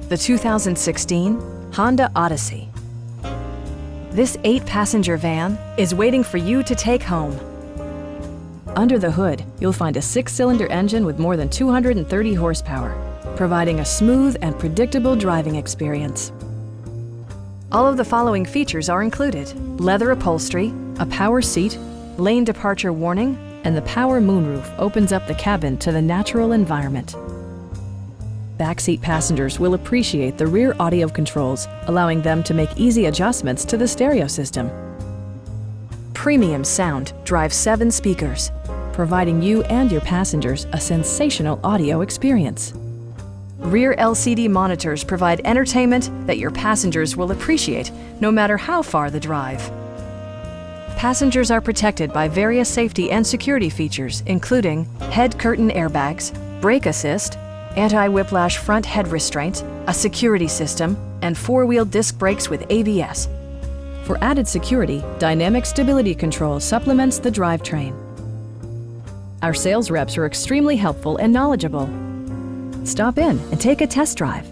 the 2016 Honda Odyssey. This 8-passenger van is waiting for you to take home. Under the hood, you'll find a 6-cylinder engine with more than 230 horsepower, providing a smooth and predictable driving experience. All of the following features are included: leather upholstery, a power seat, lane departure warning, and the power moonroof opens up the cabin to the natural environment. Backseat passengers will appreciate the rear audio controls, allowing them to make easy adjustments to the stereo system. Premium sound drives 7 speakers, providing you and your passengers a sensational audio experience. Rear LCD monitors provide entertainment that your passengers will appreciate no matter how far the drive. Passengers are protected by various safety and security features, including head curtain airbags, brake assist, anti-whiplash front head restraints, a security system, and 4-wheel disc brakes with ABS. For added security, Dynamic Stability Control supplements the drivetrain. Our sales reps are extremely helpful and knowledgeable. Stop in and take a test drive.